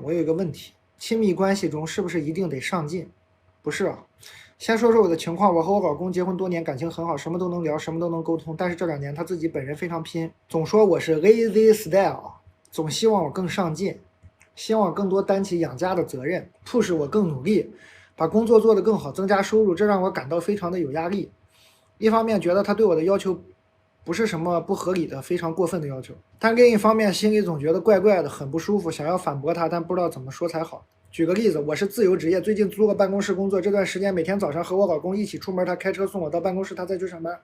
我有一个问题，亲密关系中是不是一定得上进？不是啊。先说说我的情况，我和我老公结婚多年，感情很好，什么都能聊，什么都能沟通。但是这2年他自己本人非常拼，总说我是 lazy style， 总希望我更上进，希望更多担起养家的责任，促使我更努力，把工作做得更好，增加收入，这让我感到非常的有压力。一方面觉得他对我的要求不是什么不合理的、非常过分的要求，但另一方面心里总觉得怪怪的，很不舒服，想要反驳他，但不知道怎么说才好。举个例子，我是自由职业，最近租个办公室工作，这段时间每天早上和我老公一起出门，他开车送我到办公室，他再去上班。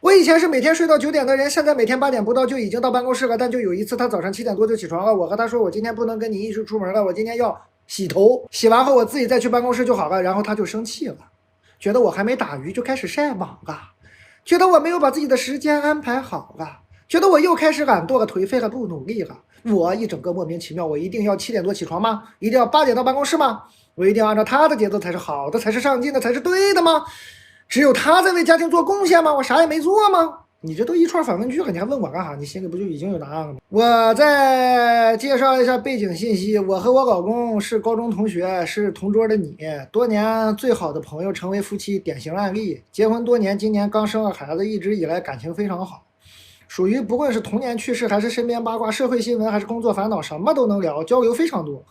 我以前是每天睡到9点的人，现在每天8点不到就已经到办公室了，但就有一次他早上7点多就起床了，我和他说我今天不能跟你一起出门了，我今天要洗头，洗完后我自己再去办公室就好了，然后他就生气了，觉得我还没打鱼就开始晒网了，觉得我没有把自己的时间安排好了，觉得我又开始懒惰了、颓废了、不努力了。我一整个莫名其妙，我一定要7点多起床吗？一定要8点到办公室吗？我一定要按照他的节奏才是好的，才是上进的，才是对的吗？只有他在为家庭做贡献吗？我啥也没做吗？你这都一串反问句了，你还问我干啥？你心里不就已经有答案了吗？我再介绍一下背景信息，我和我老公是高中同学，是同桌的你，多年最好的朋友，成为夫妻典型案例，结婚多年，今年刚生了孩子，一直以来感情非常好，属于不论是童年趣事，还是身边八卦、社会新闻，还是工作烦恼，什么都能聊，交流非常多。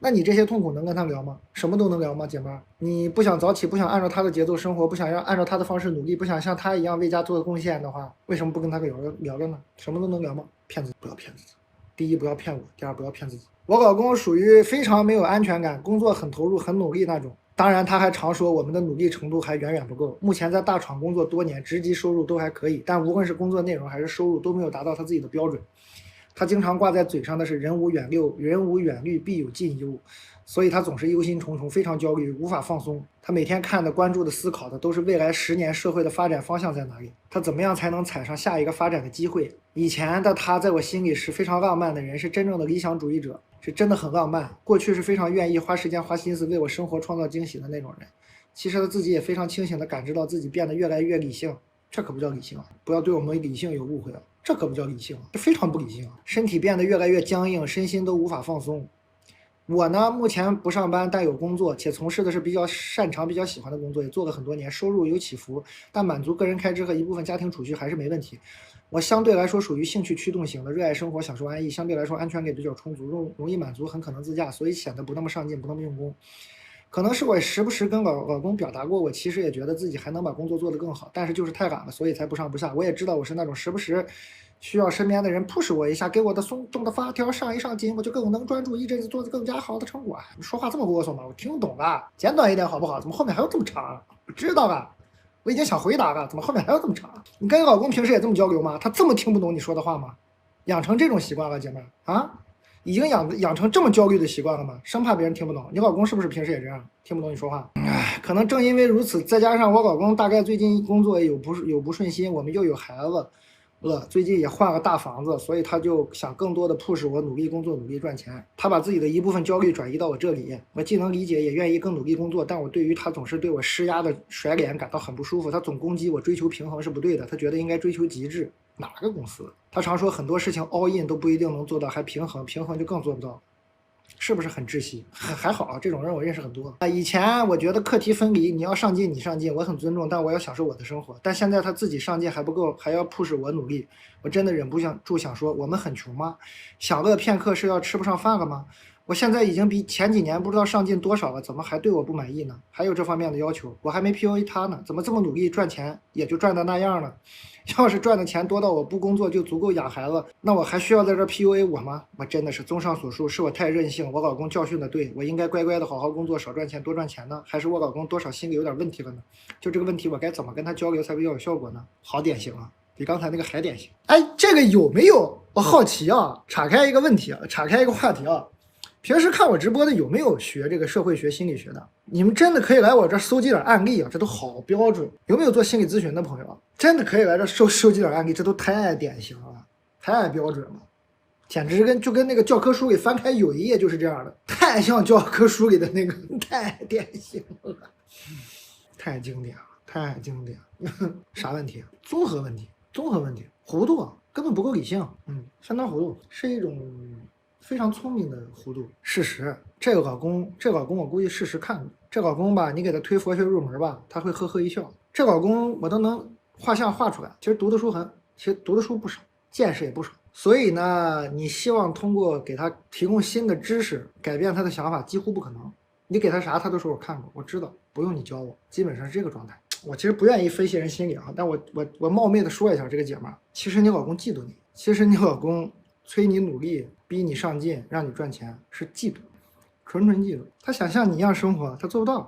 那你这些痛苦能跟他聊吗？什么都能聊吗，姐妹儿？你不想早起，不想按照他的节奏生活，不想按照他的方式努力，不想像他一样为家做贡献的话，为什么不跟他聊呢？什么都能聊吗？骗自己，不要骗自己。第一，不要骗我；第二，不要骗自己。我老公属于非常没有安全感，工作很投入、很努力那种。当然，他还常说我们的努力程度还远远不够。目前在大厂工作多年，职级收入都还可以，但无论是工作内容还是收入都没有达到他自己的标准。他经常挂在嘴上的是人无远虑，必有近忧，所以他总是忧心忡忡，非常焦虑，无法放松。他每天看的、关注的、思考的都是未来10年社会的发展方向在哪里，他怎么样才能踩上下一个发展的机会。以前的他在我心里是非常浪漫的人，是真正的理想主义者，是真的很浪漫。过去是非常愿意花时间花心思为我生活创造惊喜的那种人。其实他自己也非常清醒地感知到自己变得越来越理性，这可不叫理性啊！不要对我们理性有误会啊！这可不叫理性，这非常不理性啊！身体变得越来越僵硬，身心都无法放松。我呢，目前不上班，但有工作，且从事的是比较擅长、比较喜欢的工作，也做了很多年，收入有起伏，但满足个人开支和一部分家庭储蓄还是没问题。我相对来说属于兴趣驱动型的，热爱生活，享受安逸，相对来说安全感比较充足，容易满足，很可能自驾，所以显得不那么上进，不那么用功。可能是我时不时跟老公表达过，我其实也觉得自己还能把工作做得更好，但是就是太懒了，所以才不上不下。我也知道我是那种时不时需要身边的人 push 我一下，给我的松动的发条上一上紧，我就更能专注，一阵子做得更加好的成果。你说话这么啰嗦吗？我听懂了，简短一点好不好？怎么后面还要这么长？我知道了，我已经想回答了，怎么后面还要这么长？你跟你老公平时也这么交流吗？他这么听不懂你说的话吗？养成这种习惯了，姐妹啊？已经养成这么焦虑的习惯了吗？生怕别人听不懂。你老公是不是平时也这样，听不懂你说话？唉，可能正因为如此，再加上我老公大概最近工作有不顺心，我们又有孩子了，最近也换了大房子，所以他就想更多的 push 我努力工作、努力赚钱。他把自己的一部分焦虑转移到我这里，我既能理解，也愿意更努力工作，但我对于他总是对我施压的甩脸感到很不舒服。他总攻击我追求平衡是不对的，他觉得应该追求极致。哪个公司？他常说很多事情 all in 都不一定能做到，还平衡就更做不到，是不是很窒息？还好，这种人我认识很多啊。以前我觉得课题分离，你要上进你上进，我很尊重，但我要享受我的生活。但现在他自己上进还不够，还要 push 我努力，我真的忍不住想说，我们很穷吗？享乐片刻是要吃不上饭了吗？我现在已经比前几年不知道上进多少了，怎么还对我不满意呢？还有这方面的要求，我还没 PUA 他呢，怎么这么努力赚钱也就赚到那样了？要是赚的钱多到我不工作就足够养孩子，那我还需要在这 PUA 我吗？我真的是综上所述，是我太任性，我老公教训的对，我应该乖乖的好好工作，少赚钱多赚钱呢？还是我老公多少心里有点问题了呢？就这个问题，我该怎么跟他交流才比较有效果呢？好典型啊，比刚才那个还典型。哎，这个有没有？我好奇啊，岔开一个问题啊，岔开一个话题啊。平时看我直播的有没有学这个社会学、心理学的？你们真的可以来我这搜集点案例啊，这都好标准。有没有做心理咨询的朋友？真的可以来这收集点案例，这都太典型了，太标准了，简直就跟那个教科书里翻开有一页就是这样的，太像教科书里的那个，太典型了，太经典了，太经典了。啥问题？综合问题，糊涂啊，根本不够理性，相当糊涂，是一种非常聪明的弧度。事实，这个老公我估计事实看过。这老公吧，你给他推佛学入门吧，他会呵呵一笑。这老公我都能画像画出来。其实读的书不少，见识也不少。所以呢，你希望通过给他提供新的知识，改变他的想法，几乎不可能。你给他啥，他都说我看过，我知道，不用你教我，基本上是这个状态。我其实不愿意分析人心理啊，但我冒昧的说一下，这个姐们儿，其实你老公嫉妒你，其实你老公催你努力，逼你上进，让你赚钱，是嫉妒，纯嫉妒。他想像你一样生活，他做不到，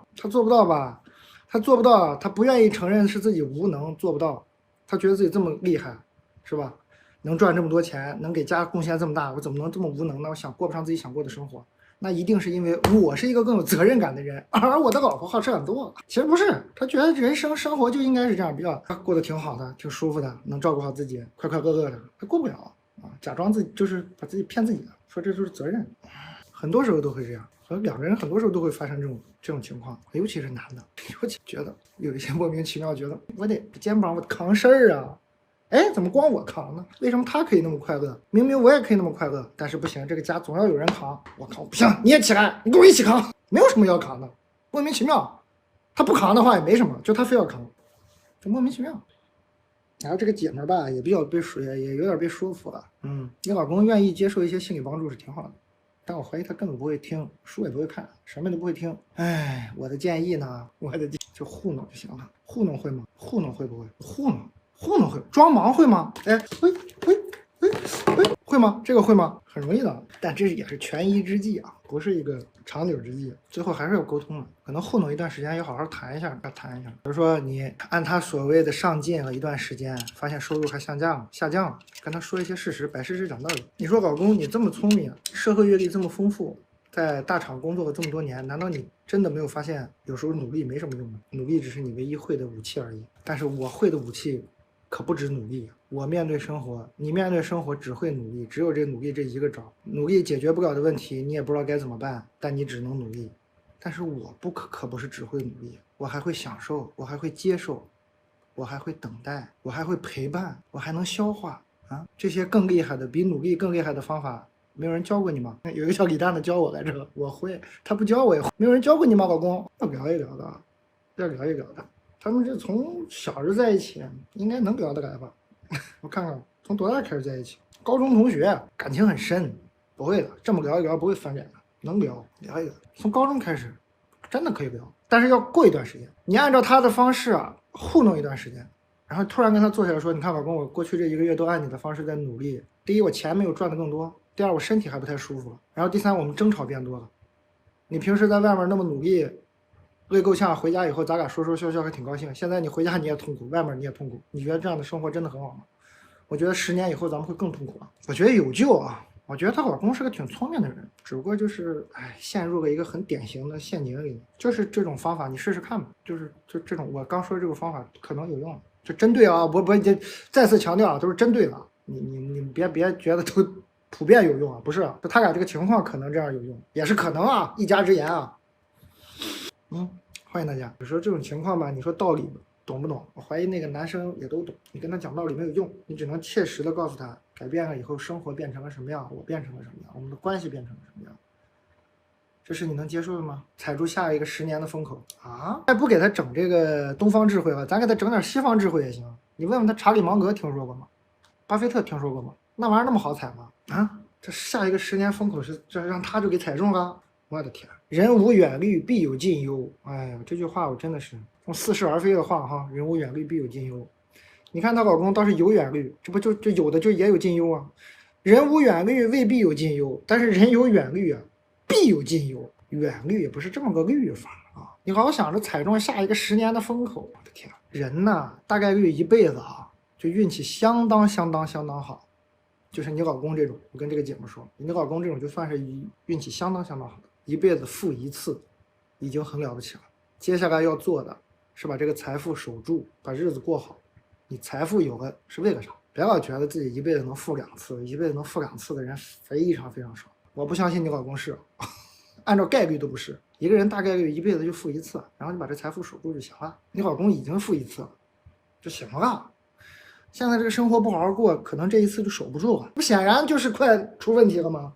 吧？他做不到，他不愿意承认是自己无能，做不到，他觉得自己这么厉害，是吧？能赚这么多钱，能给家贡献这么大，我怎么能这么无能呢？我想过不上自己想过的生活。那一定是因为我是一个更有责任感的人，而我的老婆好吃很多。其实不是，他觉得人生生活就应该是这样，比较他过得挺好的，挺舒服的，能照顾好自己，快快乐乐的。他过不了啊，假装自己就是把自己骗自己的，说这就是责任。很多时候都会这样，两个人很多时候都会发生这种情况，尤其是男的，尤其觉得有一些莫名其妙，觉得我得肩膀我扛事儿啊。哎，怎么光我扛呢？为什么他可以那么快乐？明明我也可以那么快乐，但是不行，这个家总要有人扛。我扛不行，你也起来，你跟我一起扛。没有什么要扛的，莫名其妙。他不扛的话也没什么，就他非要扛，就莫名其妙。然后这个姐们吧，也比较也有点被说服了。你老公愿意接受一些心理帮助是挺好的，但我怀疑他根本不会听，书也不会看，什么都不会听。哎，我的建议呢，就糊弄就行了。糊弄会吗？糊弄会不会？糊弄会，装忙会吗？哎，会吗？这个会吗？很容易的，但这也是权宜之计啊，不是一个长久之计。最后还是要沟通的，可能糊弄一段时间，也好好谈一下。比如说你按他所谓的上进了一段时间，发现收入还下降了，跟他说一些事实，摆事实讲道理。你说老公，你这么聪明，社会阅历这么丰富，在大厂工作了这么多年，难道你真的没有发现有时候努力没什么用吗？努力只是你唯一会的武器而已。但是我会的武器可不止努力，我面对生活，你面对生活只会努力，只有这努力这一个招。努力解决不了的问题，你也不知道该怎么办，但你只能努力。但是我可不是只会努力，我还会享受，我还会接受，我还会等待，我还会陪伴，我还能消化啊！这些更厉害的，比努力更厉害的方法，没有人教过你吗？有一个叫李诞的教我来着，我会，他不教我也会。没有人教过你吗，老公？要聊一聊的，要聊一聊的。他们这从小就在一起，应该能聊得来吧？我看看从多大开始在一起？高中同学，感情很深，不会的，这么聊一聊不会翻脸的，能聊一聊。从高中开始，真的可以聊，但是要过一段时间。你按照他的方式啊，糊弄一段时间，然后突然跟他坐下来说：“你看，老公，我过去这1个月都按你的方式在努力。第一，我钱没有赚得更多；第二，我身体还不太舒服；然后第三，我们争吵变多了。你平时在外面那么努力。”累够呛，回家以后咱俩说说笑笑还挺高兴。现在你回家你也痛苦，外面你也痛苦，你觉得这样的生活真的很好吗？我觉得10年以后咱们会更痛苦啊。我觉得有救啊。我觉得她老公是个挺聪明的人，只不过就是陷入了一个很典型的陷阱里。就是这种方法你试试看吧，就这种我刚说这个方法可能有用，就针对啊，不再次强调啊，都是针对的。你别觉得都普遍有用啊，不是啊，就他俩这个情况可能这样有用，也是可能啊，一家之言啊。欢迎大家。有时候这种情况吧，你说道理懂不懂？我怀疑那个男生也都懂。你跟他讲道理没有用，你只能切实的告诉他，改变了以后生活变成了什么样，我变成了什么样，我们的关系变成了什么样。这是你能接受的吗？踩住下一个10年的风口啊！还不给他整这个东方智慧了，咱给他整点西方智慧也行。你问问他，查理芒格听说过吗？巴菲特听说过吗？那玩意儿那么好踩吗？啊，这下一个10年风口是这让他就给踩中了。我的天，人无远虑，必有近忧。哎呀，这句话我真的是用似是而非的话哈。人无远虑，必有近忧。你看她老公倒是有远虑，这不就有的就也有近忧啊。人无远虑，未必有近忧，但是人有远虑啊，必有近忧。远虑也不是这么个虑法啊。你老想着踩中下一个10年的风口，我的天，人呐，大概率一辈子啊，就运气相当好。就是你老公这种，我跟这个姐妹说，你老公这种就算是运气相当好的。一辈子富1次，已经很了不起了。接下来要做的是把这个财富守住，把日子过好。你财富有了是为了啥？别老觉得自己一辈子能富2次，一辈子能富2次的人非常少。我不相信你老公是，按照概率都不是。一个人大概率一辈子就富1次，然后你把这财富守住就行了。你老公已经富1次了，就行了。现在这个生活不好好过，可能这一次就守不住了，不显然就是快出问题了吗？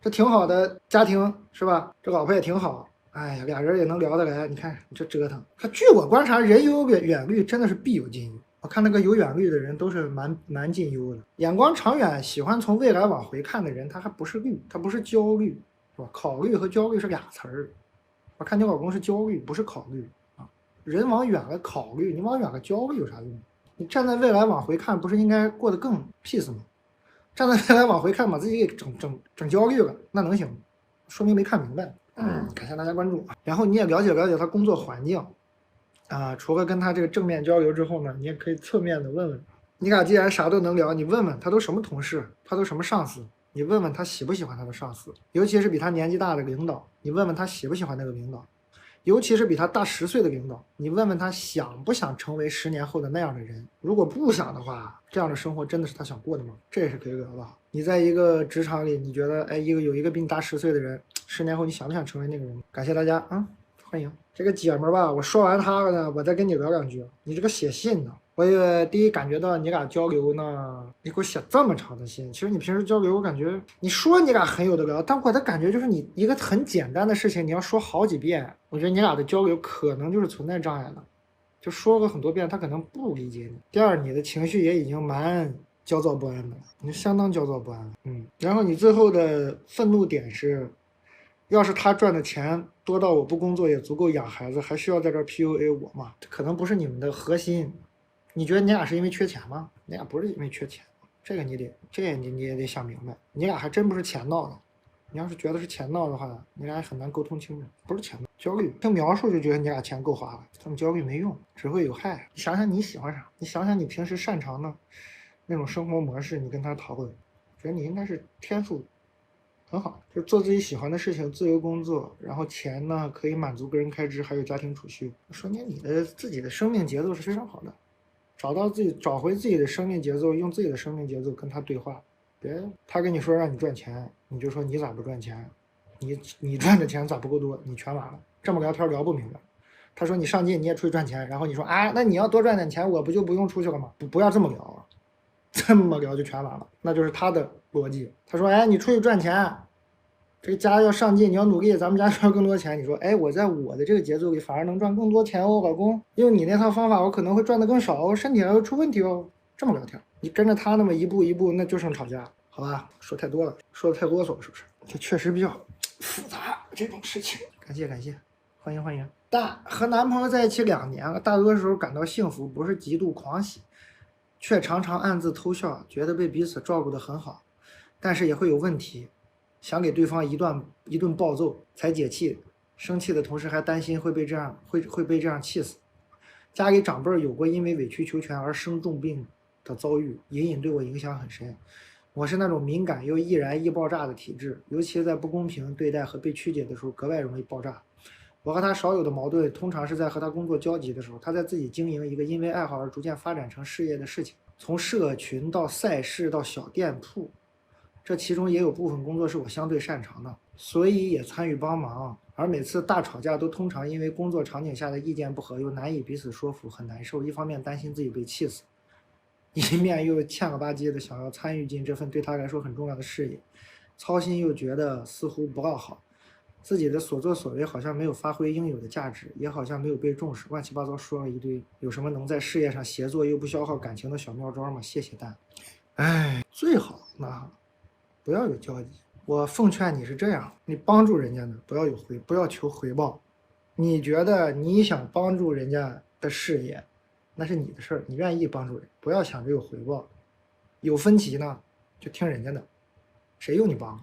这挺好的家庭是吧？这老婆也挺好，哎呀，俩人也能聊得来。你看你这折腾，据我观察，人有远虑，真的是必有近忧。我看那个有远虑的人都是蛮近忧的，眼光长远，喜欢从未来往回看的人，他还不是虑，他不是焦虑，是吧？考虑和焦虑是俩词儿。我看你老公是焦虑，不是考虑啊。人往远了考虑，你往远了焦虑有啥用？你站在未来往回看，不是应该过得更 peace 吗？站在未来往回看，把自己给整焦虑了，那能行吗？说明没看明白。感谢大家关注。然后你也了解他工作环境啊，除了跟他这个正面交流之后呢，你也可以侧面的问问，你俩既然啥都能聊，你问问他都什么同事，他都什么上司，你问问他喜不喜欢他的上司，尤其是比他年纪大的领导，你问问他喜不喜欢那个领导。尤其是比他大10岁的领导，你问问他想不想成为10年后的那样的人。如果不想的话，这样的生活真的是他想过的吗？这也是可以聊的。你在一个职场里，你觉得哎，有一个比你大10岁的人，10年后你想不想成为那个人？感谢大家啊，欢迎这个姐们儿吧。我说完她了呢，我再跟你聊两句。你这个写信呢，我也第一感觉到你俩交流呢，你给我写这么长的信。其实你平时交流，我感觉你说你俩很有的聊，但我的感觉就是你一个很简单的事情，你要说好几遍。我觉得你俩的交流可能就是存在障碍的，就说了很多遍，他可能不理解你。第二，你的情绪也已经蛮焦躁不安的了，你相当焦躁不安了。然后你最后的愤怒点是，要是他赚的钱多到我不工作也足够养孩子，还需要在这儿 PUA 我吗？这可能不是你们的核心。你觉得你俩是因为缺钱吗？你俩不是因为缺钱，这个你也得想明白。你俩还真不是钱闹的。你要是觉得是钱闹的话，你俩很难沟通清楚。不是钱闹，焦虑。听描述就觉得你俩钱够花了，这么焦虑没用，只会有害。你想想你喜欢啥？你想想你平时擅长的那种生活模式，你跟他讨论，觉得你应该是天赋很好，就做自己喜欢的事情，自由工作，然后钱呢可以满足个人开支，还有家庭储蓄，说明你的自己的生命节奏是非常好的。找回自己的生命节奏，用自己的生命节奏跟他对话。别他跟你说让你赚钱，你就说你咋不赚钱？你赚的钱咋不够多？你全完了。这么聊天聊不明白。他说你上进你也出去赚钱，然后你说啊，那你要多赚点钱，我不就不用出去了吗？不要这么聊啊，这么聊就全完了。那就是他的逻辑。他说哎，你出去赚钱，这个家要上进，你要努力，咱们家需要更多钱。你说哎，我在我的这个节奏里反而能赚更多钱哦，老公，用你那套方法我可能会赚得更少哦，身体还会出问题哦。这么聊天，你跟着他那么一步一步，那就剩吵架。好吧，说太多了，说的太啰嗦了，是不是？这确实比较复杂这种事情。感谢，欢迎。和男朋友在一起2年了，大多时候感到幸福，不是极度狂喜，却常常暗自偷笑，觉得被彼此照顾得很好，但是也会有问题，想给对方一顿暴揍才解气，生气的同时还担心会被这样气死。家里长辈有过因为委曲求全而生重病的遭遇，隐隐对我影响很深。我是那种敏感又易燃易爆炸的体质，尤其在不公平对待和被曲解的时候格外容易爆炸。我和他少有的矛盾，通常是在和他工作交集的时候，他在自己经营一个因为爱好而逐渐发展成事业的事情，从社群到赛事到小店铺，这其中也有部分工作是我相对擅长的，所以也参与帮忙。而每次大吵架都通常因为工作场景下的意见不合，又难以彼此说服，很难受。一方面担心自己被气死，一面又欠了吧唧的想要参与进这份对他来说很重要的事业，操心又觉得似乎不够好，自己的所作所为好像没有发挥应有的价值，也好像没有被重视，乱七八糟说了一堆。有什么能在事业上协作又不消耗感情的小妙招吗？谢谢蛋。哎，最好那不要有交集。我奉劝你是这样，你帮助人家呢，不要求回报。你觉得你想帮助人家的事业，那是你的事儿，你愿意帮助人，不要想着有回报。有分歧呢，就听人家的，谁用你帮？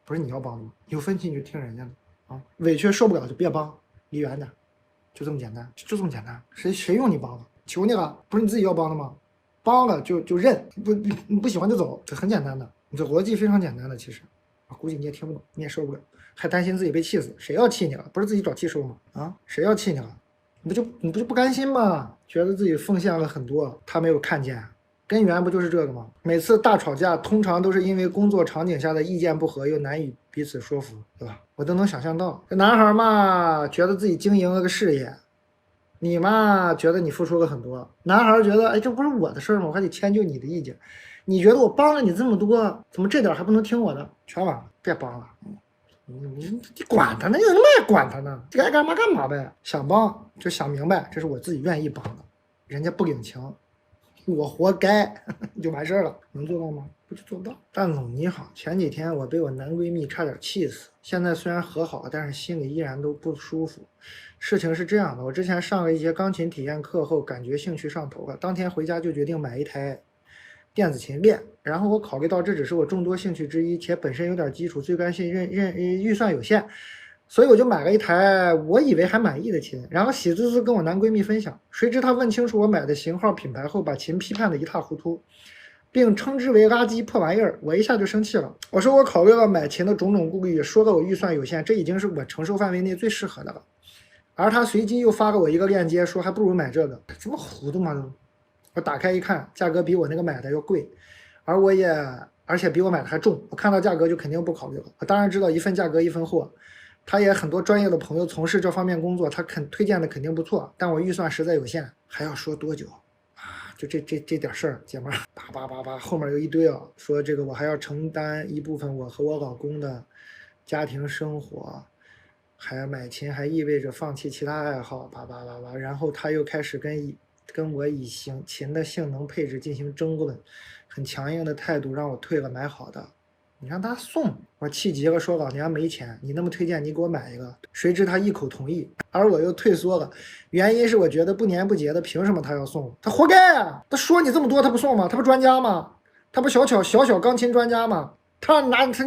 不是你要帮的吗？有分歧你就听人家的啊，委屈受不了就别帮，离远点，就这么简单，就这么简单。谁用你帮了？求你了，不是你自己要帮的吗？帮了就认，你不喜欢就走，这很简单的，你这逻辑非常简单的，其实。估计你也听不懂，你也受不了，还担心自己被气死。谁要气你了？不是自己找气受吗？啊，谁要气你了？你不就不甘心吗？觉得自己奉献了很多，他没有看见，根源不就是这个吗？每次大吵架，通常都是因为工作场景下的意见不合，又难以彼此说服，对吧？我都能想象到，这男孩嘛，觉得自己经营了个事业，你嘛，觉得你付出了很多。男孩觉得，哎，这不是我的事儿吗？我还得迁就你的意见。你觉得我帮了你这么多，怎么这点还不能听我的？全完了，别帮了。你管他呢，有什么爱管他呢？该干嘛干嘛呗。想帮就想明白，这是我自己愿意帮的，人家不领情，我活该就完事儿了。能做到吗？不就做不到。但总你好，前几天我被我男闺蜜差点气死，现在虽然和好，但是心里依然都不舒服。事情是这样的，我之前上了一节钢琴体验课后，感觉兴趣上头了，当天回家就决定买一台电子琴练。然后我考虑到这只是我众多兴趣之一，且本身有点基础，最关键预算有限，所以我就买了一台我以为还满意的琴，然后喜滋滋跟我男闺蜜分享。谁知他问清楚我买的型号品牌后，把琴批判的一塌糊涂，并称之为垃圾破玩意儿。我一下就生气了，我说我考虑了买琴的种种顾虑，说了我预算有限，这已经是我承受范围内最适合的了。而他随机又发给我一个链接，说还不如买这个，这么糊涂吗？我打开一看，价格比我那个买的要贵，而且比我买的还重。我看到价格就肯定不考虑了。我当然知道一份价格一分货，他也很多专业的朋友从事这方面工作，他推荐的肯定不错，但我预算实在有限，还要说多久啊？就这点事儿，姐们儿叭，后面有一堆啊，说这个我还要承担一部分我和我老公的家庭生活。还买琴还意味着放弃其他爱好，叭，然后他又开始跟我以琴的性能配置进行争论，很强硬的态度让我退了买好的。你让他送，我气急了，说老娘没钱，你那么推荐，你给我买一个。谁知他一口同意，而我又退缩了，原因是我觉得不年不节的，凭什么他要送？他活该啊！他说你这么多，他不送吗？他不专家吗？他不小钢琴专家吗？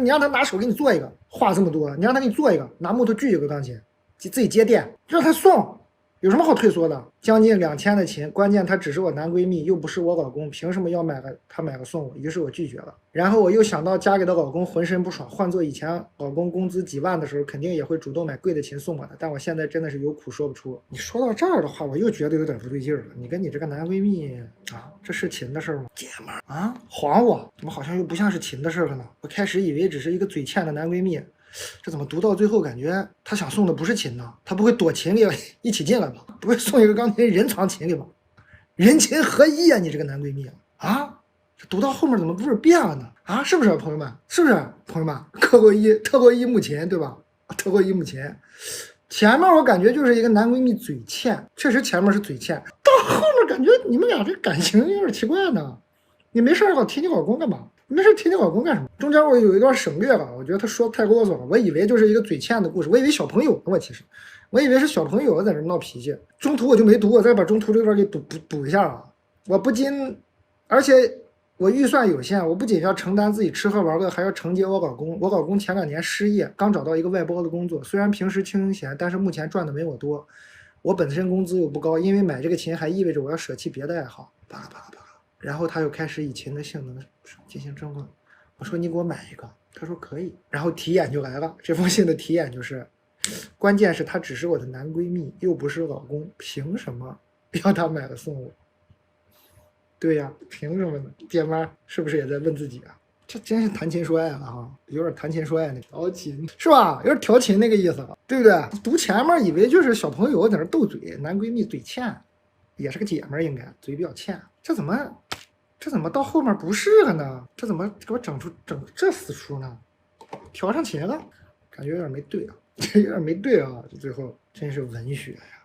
你让他拿手给你做一个，话这么多，你让他给你做一个，拿木头锯一个钢琴，自己接电，让他送，有什么好退缩的？将近2000的琴，关键他只是我男闺蜜，又不是我老公，凭什么要他买个送我？于是我拒绝了。然后我又想到家里的老公浑身不爽，换做以前老公工资几万的时候，肯定也会主动买贵的琴送我的，但我现在真的是有苦说不出。你说到这儿的话，我又觉得有点不对劲了。你跟你这个男闺蜜啊，这是琴的事吗？姐们儿啊，晃我，怎么好像又不像是琴的事了呢？我开始以为只是一个嘴欠的男闺蜜。这怎么读到最后感觉他想送的不是琴呢？他不会躲琴里一起进来吧？不会送一个钢琴人藏琴里吧？人琴合一啊！你这个男闺蜜啊，这读到后面怎么不是变了呢？啊，是不是朋友们？是不是朋友们？特洛伊木琴对吧？特洛伊木琴，前面我感觉就是一个男闺蜜嘴欠，确实前面是嘴欠，到后面感觉你们俩这感情有点奇怪呢。你没事老提你老公干嘛？没事提你老公干什么？中间我有一段省略了，我觉得他说太啰嗦了。我以为就是一个嘴欠的故事，我以为小朋友，我以为是小朋友在这闹脾气。中途我就没读，我再把中途这段给补一下啊！而且我预算有限，我不仅要承担自己吃喝玩乐，还要承接我老公。我老公前2年失业，刚找到一个外包的工作，虽然平时清闲，但是目前赚的没我多。我本身工资又不高，因为买这个琴还意味着我要舍弃别的爱好。巴拉。然后他又开始以琴的性能进行争论。我说你给我买一个，他说可以。然后题眼就来了，这封信的题眼就是，关键是他只是我的男闺蜜，又不是老公，凭什么要他买了送我？对呀，凭什么呢？姐妈是不是也在问自己啊？这真是谈情说爱了哈，有点谈情说爱那调情是吧？有点调情那个意思了，对不对？读前面以为就是小朋友在那斗嘴，男闺蜜嘴欠，也是个姐们，应该嘴比较欠，这怎么到后面不是了呢？这怎么给我整这死出呢？调上琴了，感觉有点没对啊，这有点没对啊！这最后真是文学呀，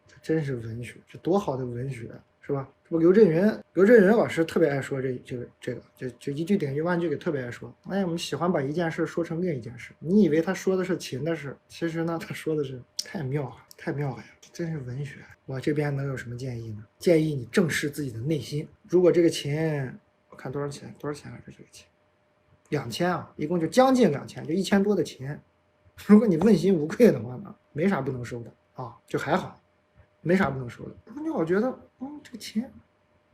这真是文学，这多好的文学是吧？这不刘震云老师特别爱说这个，就一句顶一万句，给特别爱说。哎，我们喜欢把一件事说成另一件事，你以为他说的是琴的事，其实呢他说的是太妙了呀！真是文学。我这边能有什么建议呢？建议你正视自己的内心。如果这个琴，我看多少钱来着？这个琴2000啊，一共就将近2000，就1000多的琴。如果你问心无愧的话呢，没啥不能收的啊，就还好，没啥不能收的。你老觉得，这个琴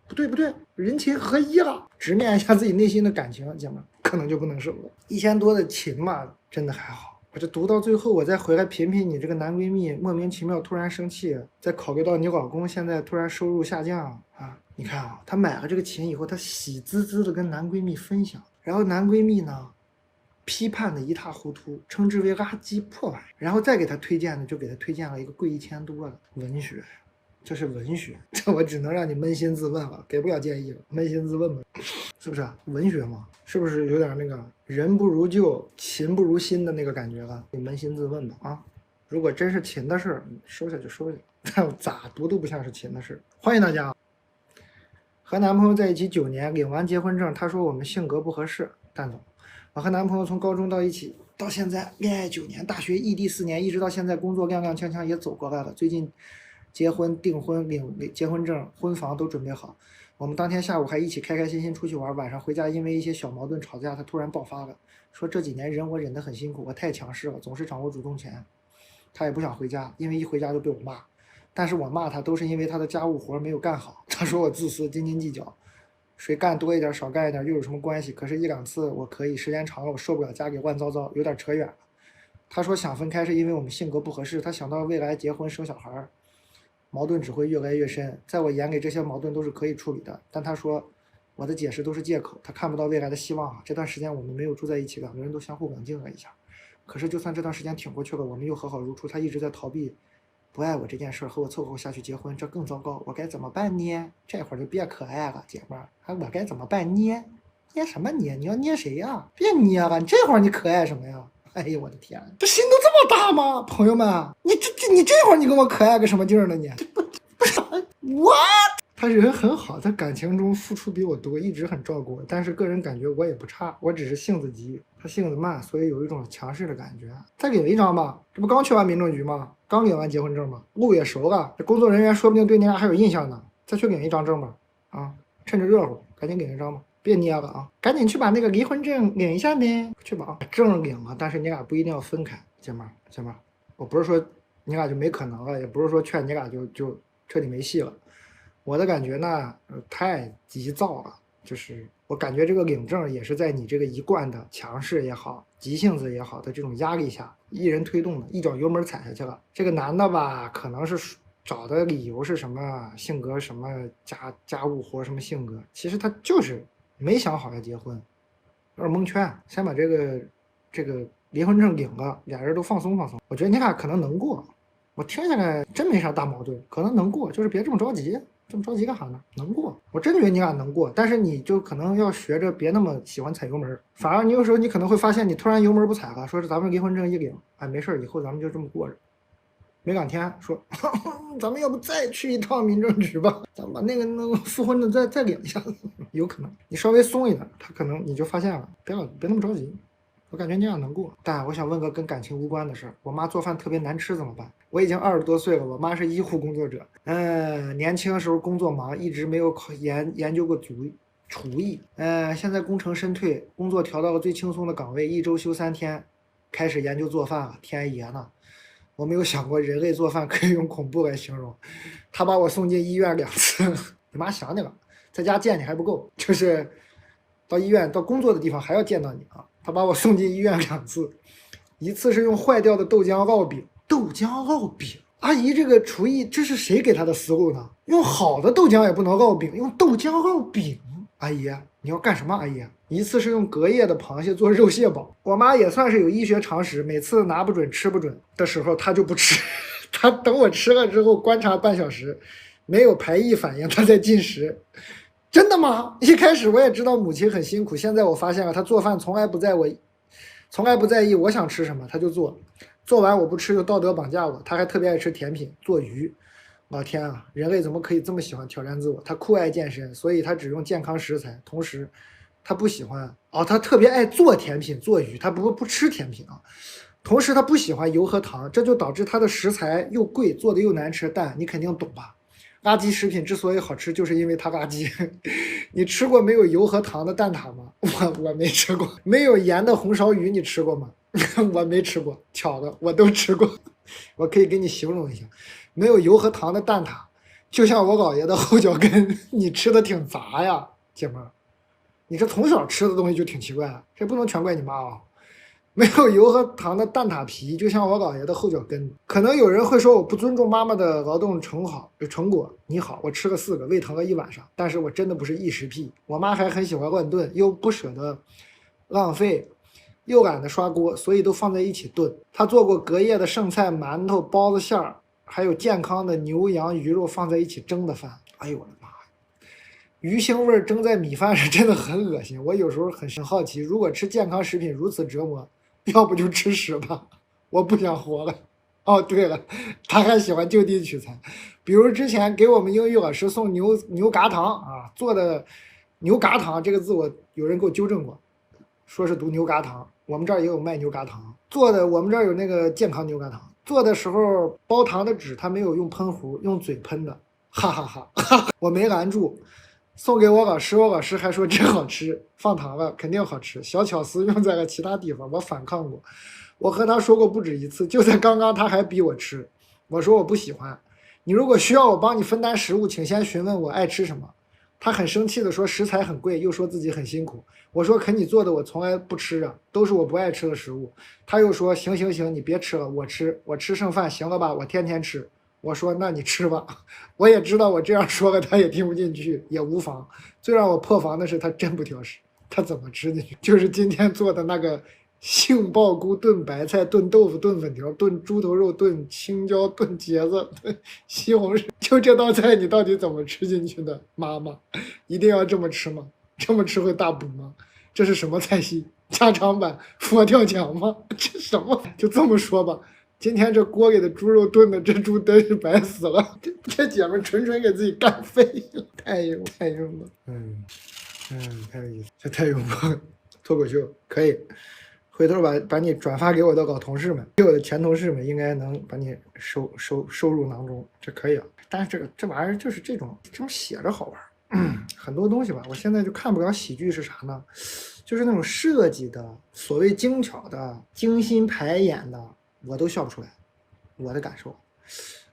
不对，人琴合一了，直面一下自己内心的感情，姐们可能就不能收了。1000多的琴嘛，真的还好。我这读到最后，我再回来品你这个男闺蜜莫名其妙突然生气，再考虑到你老公现在突然收入下降啊，你看啊，她买了这个琴以后，她喜滋滋的跟男闺蜜分享，然后男闺蜜呢批判的一塌糊涂，称之为垃圾破玩意，然后再给她推荐的就给她推荐了一个贵1000多的文学。这是文学，这我只能让你扪心自问了，给不了建议了，扪心自问吧，是不是文学嘛？是不是有点那个人不如旧，琴不如新的那个感觉了？你扪心自问吧啊！如果真是琴的事，收下就收下，但咋读都不像是琴的事。欢迎大家。和男朋友在一起9年，领完结婚证，他说我们性格不合适。蛋总，我和男朋友从高中到一起到现在，恋爱9年，大学异地4年，一直到现在工作踉踉跄跄也走过来了。最近结婚订婚领结婚证，婚房都准备好。我们当天下午还一起开开心心出去玩，晚上回家因为一些小矛盾吵架，他突然爆发了，说这几年忍我忍得很辛苦，我太强势了，总是掌握主动权。他也不想回家，因为一回家就被我骂。但是我骂他都是因为他的家务活没有干好。他说我自私，斤斤计较，谁干多一点少干一点又有什么关系？可是1、2次我可以，时间长了我受不了家里乱糟糟，有点扯远了。他说想分开是因为我们性格不合适，他想到未来结婚生小孩，矛盾只会越来越深。在我眼里这些矛盾都是可以处理的，但他说我的解释都是借口，他看不到未来的希望。这段时间我们没有住在一起，2个人都相互冷静了一下。可是就算这段时间挺过去了，我们又和好如初，他一直在逃避不爱我这件事，和我凑合下去结婚，这更糟糕，我该怎么办呢？这会儿就别可爱了，姐妹儿，我该怎么办捏？捏什么捏？你要捏谁呀？别捏了，你这会儿你可爱什么呀？哎呦我的天，这心都这么大吗？朋友们，你这会儿你跟我可爱个什么劲儿呢？你不是我。他人很好，在感情中付出比我多，一直很照顾我，但是个人感觉我也不差，我只是性子急，他性子慢，所以有一种强势的感觉。再领一张吧，这不刚去完民政局吗？刚领完结婚证吗？路也熟了，这工作人员说不定对你俩还有印象呢。再去领一张证吧，啊，趁着热乎，赶紧领一张吧，别捏了啊，赶紧去把那个离婚证领一下呢，去吧。证领了，但是你俩不一定要分开，姐妹儿，我不是说你俩就没可能了，也不是说劝你俩就彻底没戏了。我的感觉呢，太急躁了，就是我感觉这个领证也是在你这个一贯的强势也好、急性子也好的这种压力下，一人推动的，一脚油门踩下去了。这个男的吧，可能是找的理由是什么性格、什么家务活、什么性格，其实他就是没想好要结婚，有点蒙圈。先把这个离婚证领了，俩人都放松放松，我觉得你俩可能能过。我听下来真没啥大矛盾，可能能过，就是别这么着急。这么着急干啥呢？能过，我真觉得你俩能过，但是你就可能要学着别那么喜欢踩油门，反而你有时候你可能会发现，你突然油门不踩了，说是咱们离婚证一领，哎，没事，以后咱们就这么过着。没2天说，咱们要不再去一趟民政局吧？咱们把那个复婚的再领一下子，有可能你稍微松一点，他可能你就发现了，别那么着急。我感觉你俩能过，但我想问个跟感情无关的事儿，我妈做饭特别难吃怎么办？我已经20多岁了，我妈是医护工作者，年轻的时候工作忙，一直没有研究过厨艺，现在功成身退，工作调到了最轻松的岗位，1周休3天，开始研究做饭了，天爷呢！我没有想过人类做饭可以用恐怖来形容，她把我送进医院2次，你妈想你了，在家见你还不够，就是到医院到工作的地方还要见到你啊！他把我送进医院2次，一次是用坏掉的豆浆烙饼。豆浆烙饼，阿姨这个厨艺，这是谁给她的思路呢？用好的豆浆也不能烙饼，用豆浆烙饼，阿姨你要干什么？阿姨，一次是用隔夜的螃蟹做肉蟹煲。我妈也算是有医学常识，每次拿不准吃不准的时候，她就不吃，她等我吃了之后观察半小时，没有排异反应，她再进食。真的吗？一开始我也知道母亲很辛苦，现在我发现了，她做饭从来不在意我想吃什么，她就做，做完我不吃就道德绑架我。她还特别爱吃甜品，做鱼。老天啊，人类怎么可以这么喜欢挑战自我？她酷爱健身，所以她只用健康食材，同时她不喜欢她特别爱做甜品做鱼，她不吃甜品啊。同时她不喜欢油和糖，这就导致她的食材又贵，做的又难吃。但你肯定懂吧？垃圾食品之所以好吃，就是因为它垃圾。你吃过没有油和糖的蛋挞吗？我没吃过。没有盐的红烧鱼你吃过吗？我没吃过。巧了，我都吃过。我可以给你形容一下，没有油和糖的蛋挞，就像我姥爷的后脚跟，你吃的挺杂呀，姐们儿。你这从小吃的东西就挺奇怪，这不能全怪你妈啊。没有油和糖的蛋挞皮，就像我姥爷的后脚跟。可能有人会说我不尊重妈妈的劳动成果。你好，我吃了4个，胃疼了1晚上。但是我真的不是异食癖，我妈还很喜欢乱炖，又不舍得浪费，又懒得刷锅，所以都放在一起炖。她做过隔夜的剩菜、馒头、包子馅儿，还有健康的牛羊鱼肉放在一起蒸的饭。哎呦我的妈呀！鱼腥味蒸在米饭上真的很恶心。我有时候很好奇，如果吃健康食品如此折磨，要不就吃屎吧，我不想活了。哦，对了，他还喜欢就地取材，比如之前给我们英语老师送牛轧糖啊做的牛轧糖这个字有人给我纠正过，说是读牛轧糖，我们这儿也有卖牛轧糖做的，我们这儿有那个健康牛轧糖做的时候，包糖的纸它没有用喷壶，用嘴喷的，哈哈哈！我没拦住，送给我老师，我老师还说真好吃，放糖了肯定好吃，小巧思用在了其他地方，我反抗过。我和他说过不止一次，就在刚刚他还逼我吃，我说我不喜欢，你如果需要我帮你分担食物，请先询问我爱吃什么。他很生气的说食材很贵，又说自己很辛苦。我说可你做的我从来不吃啊，都是我不爱吃的食物。他又说行行行，你别吃了，我吃剩饭行了吧，我天天吃。我说那你吃吧。我也知道我这样说了他也听不进去，也无妨。最让我破防的是他真不挑食，他怎么吃进去？就是今天做的那个杏鲍菇炖白菜、炖豆腐、炖粉条、炖猪头肉、炖青椒、炖茄子、炖西红柿，就这道菜你到底怎么吃进去的？妈妈，一定要这么吃吗？这么吃会大补吗？这是什么菜系？家常版佛跳墙吗？这什么？就这么说吧，今天这锅里的猪肉炖的，这猪真是白死了。这姐们纯给自己干废了，太幽默。太有意思，这太幽默了。脱口秀可以。回头把你转发给我的老同事们，给我的前同事们，应该能把你收入囊中，这可以啊。但是这玩意儿就是这种写着好玩，很多东西吧，我现在就看不了喜剧是啥呢？就是那种设计的、所谓精巧的、精心排演的，我都笑不出来。我的感受，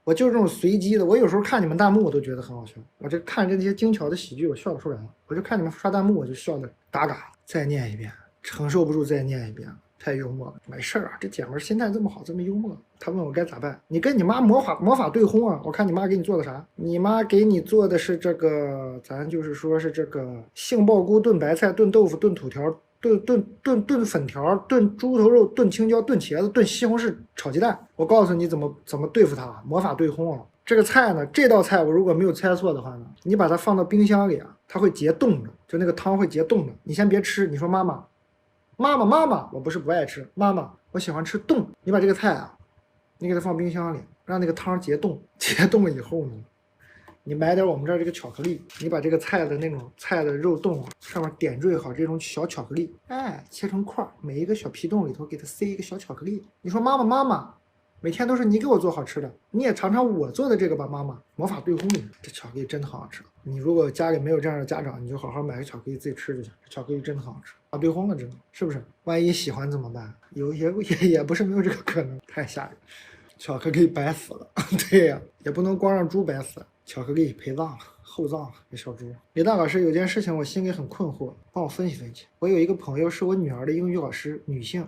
我就是这种随机的。我有时候看你们弹幕，我都觉得很好笑。我这看这些精巧的喜剧，我笑不出来。我就看你们刷弹幕，我就笑得嘎嘎。再念一遍。承受不住再念一遍，太幽默了。没事啊，这姐们心态这么好，这么幽默。她问我该咋办，你跟你妈魔法对轰啊！我看你妈给你做的啥？你妈给你做的是这个，咱就是说是这个杏鲍菇炖白菜、炖豆腐、炖土条、炖粉条、炖猪头肉、炖青椒、炖茄子、炖西红柿炒鸡蛋。我告诉你怎么对付它，魔法对轰啊！这个菜呢，这道菜我如果没有猜错的话呢，你把它放到冰箱里啊，它会结冻的，就那个汤会结冻的。你先别吃，你说妈妈，我不是不爱吃，妈妈，我喜欢吃冻。你把这个菜啊，你给它放冰箱里，让那个汤结冻，结冻了以后呢，你买点我们这儿这个巧克力，你把这个菜的那种菜的肉冻上面点缀好这种小巧克力，哎，切成块，每一个小皮冻里头给它塞一个小巧克力。你说妈妈，每天都是你给我做好吃的，你也尝尝我做的这个吧，妈妈。魔法对轰你，这巧克力真的很好吃。你如果家里没有这样的家长，你就好好买个巧克力自己吃就行。这巧克力真的很好吃，啊，对轰了，真的是不是？万一喜欢怎么办？也不是没有这个可能，太吓人。巧克力白死了，对呀，也不能光让猪白死，巧克力陪葬了，厚葬了这小猪。李诞老师有件事情我心里很困惑，帮我分析分析。我有一个朋友是我女儿的英语老师，女性。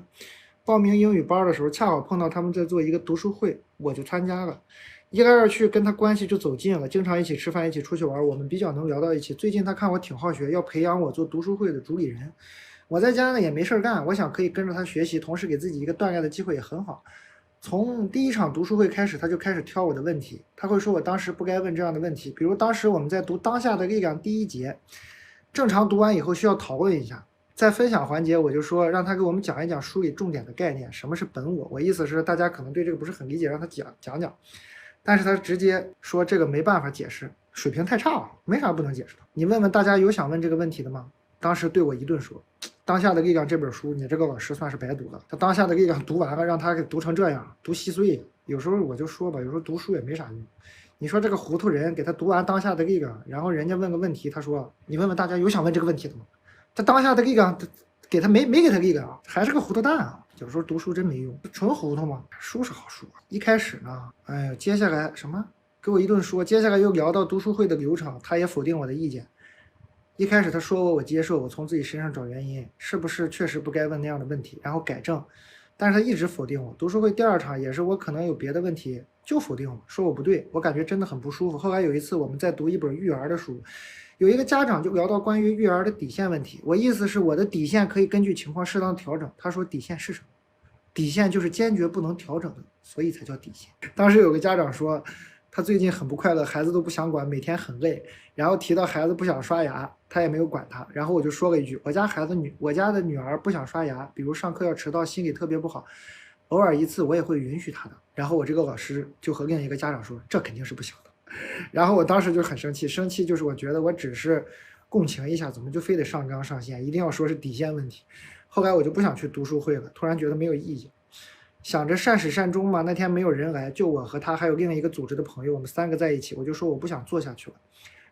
报名英语班的时候，恰好碰到他们在做一个读书会，我就参加了。一来二去，跟他关系就走近了，经常一起吃饭，一起出去玩，我们比较能聊到一起。最近他看我挺好学，要培养我做读书会的主理人。我在家呢也没事干，我想可以跟着他学习，同时给自己一个锻炼的机会也很好。从第一场读书会开始，他就开始挑我的问题，他会说我当时不该问这样的问题，比如当时我们在读《当下的力量》第1节，正常读完以后需要讨论一下。在分享环节，我就说让他给我们讲一讲书里重点的概念，什么是本我。我意思是大家可能对这个不是很理解，让他讲讲。但是他直接说这个没办法解释，水平太差了，没啥不能解释的。你问问大家有想问这个问题的吗？当时对我一顿说，当下的力量这本书，你这个老师算是白读了。他当下的力量读完了，让他给读成这样，读稀碎。有时候我就说吧，有时候读书也没啥用。你说这个糊涂人给他读完当下的力量，然后人家问个问题，他说你问问大家有想问这个问题的吗？他当下的力量给他没给他力量，还是个糊涂蛋啊！有时候读书真没用，纯糊涂嘛。书是好书，一开始呢，哎呀，接下来什么给我一顿说，接下来又聊到读书会的流程，他也否定我的意见。一开始他说我接受，我从自己身上找原因，是不是确实不该问那样的问题，然后改正。但是他一直否定我。读书会第2场也是我可能有别的问题，就否定我，说我不对，我感觉真的很不舒服。后来有一次我们在读一本育儿的书。有一个家长就聊到关于育儿的底线问题，我意思是我的底线可以根据情况适当调整。他说底线是什么？底线就是坚决不能调整的，所以才叫底线。当时有个家长说，他最近很不快乐，孩子都不想管，每天很累。然后提到孩子不想刷牙，他也没有管他。然后我就说了一句，我家的女儿不想刷牙，比如上课要迟到，心里特别不好，偶尔一次我也会允许她的。然后我这个老师就和另一个家长说，这肯定是不行的。然后我当时就很生气，就是我觉得我只是共情一下，怎么就非得上纲上线，一定要说是底线问题。后来我就不想去读书会了，突然觉得没有意义。想着善始善终嘛，那天没有人来，就我和他还有另一个组织的朋友，我们3个在一起，我就说我不想做下去了。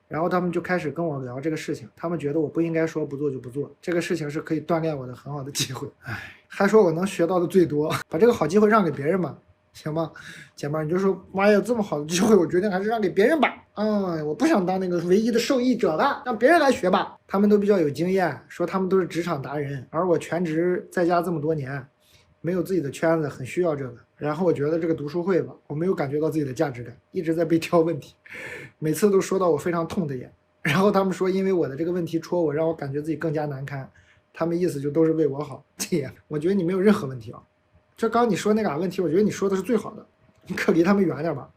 然后他们就开始跟我聊这个事情，他们觉得我不应该说不做就不做，这个事情是可以锻炼我的很好的机会。哎，还说我能学到的最多，把这个好机会让给别人吧。行吗，姐妹儿？你就说妈呀，这么好的机会，我决定还是让给别人吧。我不想当那个唯一的受益者了，让别人来学吧。他们都比较有经验，说他们都是职场达人，而我全职在家这么多年，没有自己的圈子，很需要这个。然后我觉得这个读书会吧，我没有感觉到自己的价值感，一直在被挑问题，每次都说到我非常痛的眼。然后他们说，因为我的这个问题戳我，让我感觉自己更加难堪。他们意思就都是为我好。姐，我觉得你没有任何问题啊。这刚你说那俩问题，我觉得你说的是最好的，你可离他们远点吧。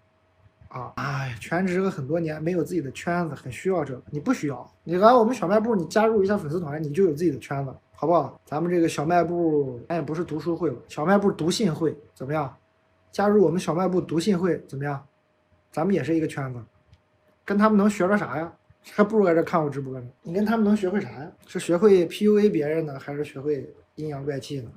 哎，全职了很多年，没有自己的圈子，很需要这个。你不需要，你来我们小卖部，你加入一下粉丝团，你就有自己的圈子，好不好？咱们这个小卖部，咱也不是读书会吧，小卖部读信会怎么样？加入我们小卖部读信会怎么样？咱们也是一个圈子，跟他们能学着啥呀？还不如在这看我直播呢。你跟他们能学会啥呀？是学会 PUA 别人呢，还是学会阴阳怪气呢？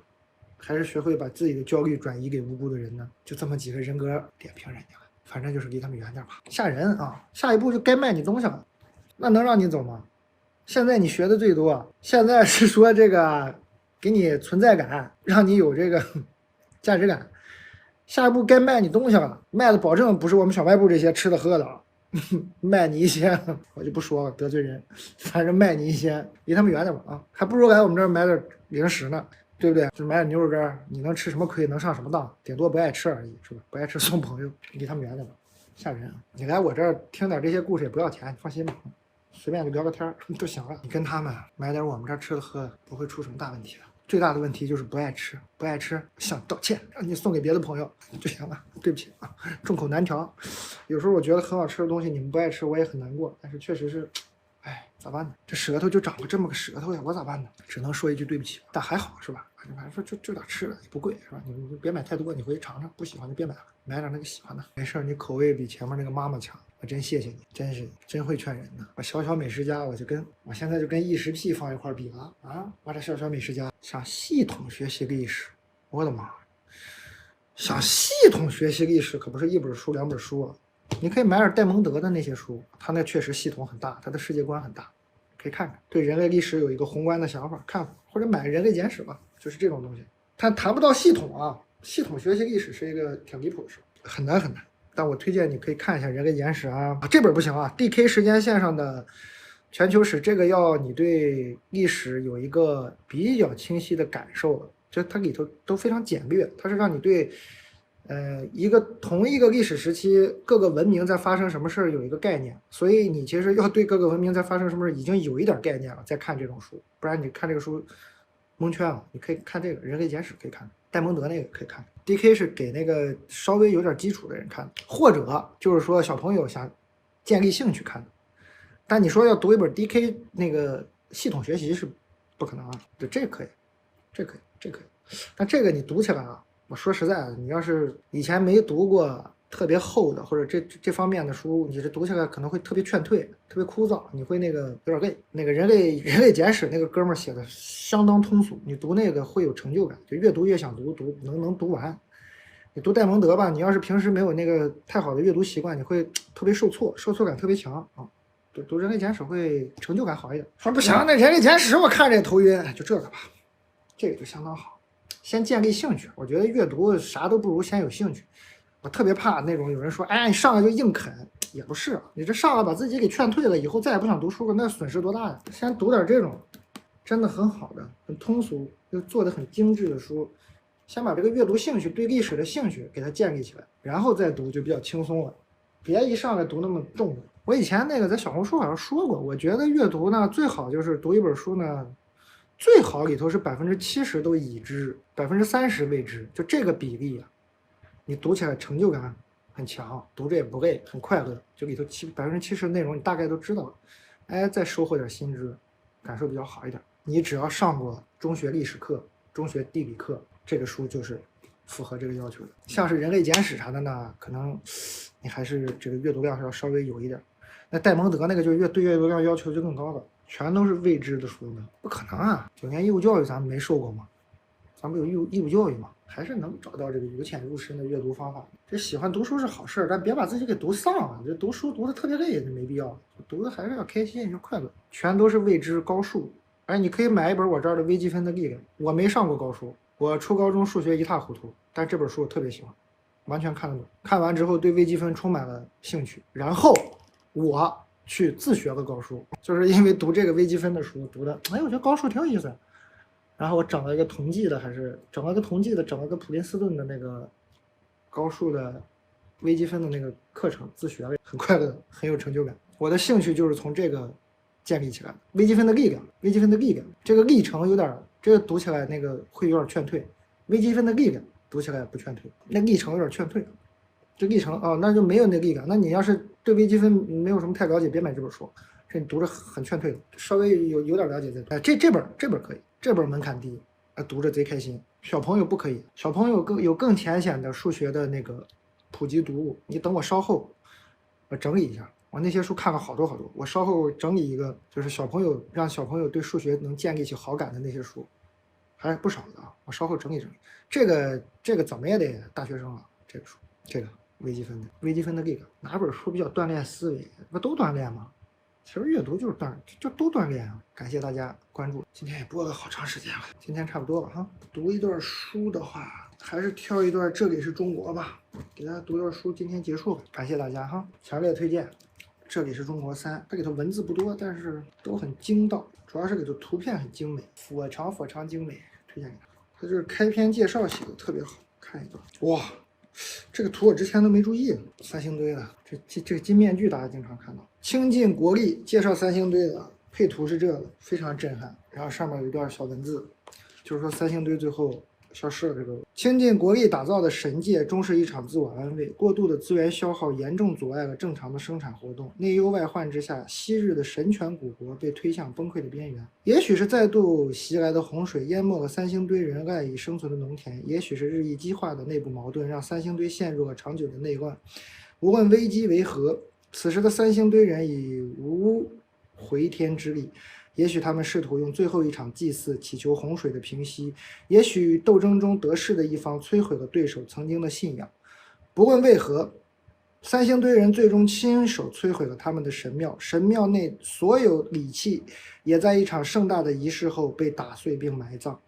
还是学会把自己的焦虑转移给无辜的人呢？就这么几个人格点评人家，反正就是离他们远点吧。吓人啊！下一步就该卖你东西了，那能让你走吗？现在你学的最多，现在是说这个给你存在感，让你有这个价值感。下一步该卖你东西了，卖的保证不是我们小卖部这些吃的喝的啊，卖你一些我就不说了，得罪人，反正卖你一些，离他们远点吧啊，还不如来我们这儿买点零食呢。对不对？就买点牛肉干，你能吃什么亏？能上什么当？顶多不爱吃而已，是吧？不爱吃送朋友，离他们远点吧，吓人啊！你来我这儿听点这些故事也不要钱，你放心吧，随便就聊个天就行了。你跟他们买点我们这儿吃的喝的，不会出什么大问题的。最大的问题就是不爱吃，不爱吃想道歉，让你送给别的朋友就行了。对不起啊，众口难调。有时候我觉得很好吃的东西你们不爱吃，我也很难过，但是确实是。哎，咋办呢？这舌头就长个这么个舌头呀，我咋办呢？只能说一句对不起，但还好是吧？反正说就点吃的，也不贵是吧？你别买太多，你回去尝尝，不喜欢就别买了，买点那个喜欢的。没事，你口味比前面那个妈妈强，我真谢谢你，真会劝人呢。我小小美食家，我现在就跟异食癖放一块比了啊！我这小小美食家想系统学习历史，我的妈！想系统学习历史可不是一本书2本书啊。你可以买点戴蒙德的那些书，他那确实系统很大，他的世界观很大，可以看看，对人类历史有一个宏观的想法看法，或者买《人类简史》吧，就是这种东西。他谈不到系统啊，系统学习历史是一个挺离谱的事，很难很难。但我推荐你可以看一下《人类简史》啊，这本不行啊， DK 时间线上的全球史，这个要你对历史有一个比较清晰的感受，就它里头都非常简略，它是让你对同一个历史时期各个文明在发生什么事儿有一个概念，所以你其实要对各个文明在发生什么事已经有一点概念了，再看这种书，不然你看这个书蒙圈了。你可以看这个《人类简史》，可以看戴蒙德那个可以看 DK 是给那个稍微有点基础的人看的，或者就是说小朋友想建立兴趣看的。但你说要读一本 DK 那个系统学习是不可能啊，这可以，但这个你读起来啊，我说实在的，你要是以前没读过特别厚的或者这方面的书，你这读起来可能会特别劝退，特别枯燥，你会那个有点累。那个人类简史那个哥们儿写的相当通俗，你读那个会有成就感，就越读越想读能读完。你读戴蒙德吧，你要是平时没有那个太好的阅读习惯，你会特别受挫感特别强啊。读人类简史会成就感好一点。说不行，那人类简史我看着也头晕，就这个吧，这个就相当好。先建立兴趣，我觉得阅读啥都不如先有兴趣。我特别怕那种有人说，哎，你上来就硬啃，也不是，你这上来把自己给劝退了，以后再也不想读书了，那损失多大呀？先读点这种真的很好的、很通俗又做的很精致的书，先把这个阅读兴趣、对历史的兴趣给它建立起来，然后再读就比较轻松了。别一上来读那么重的。我以前那个在小红书好像说过，我觉得阅读呢最好就是读一本书呢，最好里头是70%都已知，30%未知，就这个比例啊，你读起来成就感很强，读着也不累，很快乐。就里头70%的内容你大概都知道了，哎，再收获点新知，感受比较好一点。你只要上过中学历史课、中学地理课，这个书就是符合这个要求的。像是人类简史啥的呢，可能你还是这个阅读量是要稍微有一点。那戴蒙德那个就对阅读量要求就更高了，全都是未知的书呢，不可能啊！9年义务教育咱们没受过吗？咱们有义务教育吗？还是能找到这个由浅入深的阅读方法。这喜欢读书是好事，但别把自己给读丧了。这读书读的特别累，就没必要。读的还是要开心，就快乐。全都是未知高数。哎，你可以买一本我这儿的微积分的力量。我没上过高数，我初高中数学一塌糊涂，但这本书我特别喜欢，完全看得懂。看完之后对微积分充满了兴趣，然后我去自学了高数，就是因为读这个微积分的书读的，哎，我觉得高数挺有意思。然后我整了一个同济的，整了个普林斯顿的那个高数的微积分的那个课程，自学了，很快乐，很有成就感。我的兴趣就是从这个建立起来的。微积分的力量，这个历程有点，这个读起来那个会有点劝退。微积分的力量读起来不劝退，那历程有点劝退。这历程哦，那就没有那力量。那你要是对微积分没有什么太了解，别买这本书，这你读着很劝退的。稍微有点了解再，这本可以。这本门槛低，读着贼开心。小朋友不可以，小朋友有更浅显的数学的那个普及读物。你等我稍后，我整理一下。我那些书看了好多，我稍后整理一个，就是让小朋友对数学能建立起好感的那些书，还是不少的啊。我稍后整理。这个怎么也得大学生了。这个书，这个微积分的力量，哪本书比较锻炼思维？不都锻炼吗？其实阅读就是都锻炼啊！感谢大家关注，今天也播了好长时间了，今天差不多了哈。读一段书的话，还是挑一段《这里是中国》吧，给大家读段书，今天结束吧。感谢大家哈，强烈推荐《这里是中国3》，它里头文字不多，但是都很精到，主要是里头图片很精美，佛长精美，推荐给大家。它就是开篇介绍写的特别好，看一段。哇！这个图我之前都没注意，三星堆的这个金面具大家经常看到。倾尽国力介绍三星堆的配图是这个，非常震撼。然后上面有一段小文字，就是说三星堆最后消失了。这个倾尽国力打造的神界，终是一场自我安慰。过度的资源消耗严重阻碍了正常的生产活动，内忧外患之下，昔日的神权古国被推向崩溃的边缘。也许是再度袭来的洪水淹没了三星堆人赖以生存的农田，也许是日益激化的内部矛盾让三星堆陷入了长久的内乱。无论危机为何，此时的三星堆人已无回天之力。也许他们试图用最后一场祭祀祈求洪水的平息，也许斗争中得势的一方摧毁了对手曾经的信仰。不论为何，三星堆人最终亲手摧毁了他们的神庙，神庙内所有礼器也在一场盛大的仪式后被打碎并埋葬。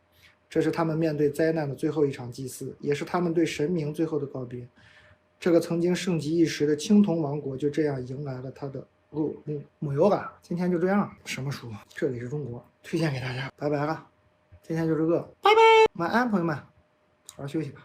这是他们面对灾难的最后一场祭祀，也是他们对神明最后的告别。这个曾经盛极一时的青铜王国就这样迎来了他的落幕。没有了，今天就这样。什么书？这里是中国，推荐给大家。拜拜了，今天就这个，拜拜，晚安，朋友们，好好休息吧。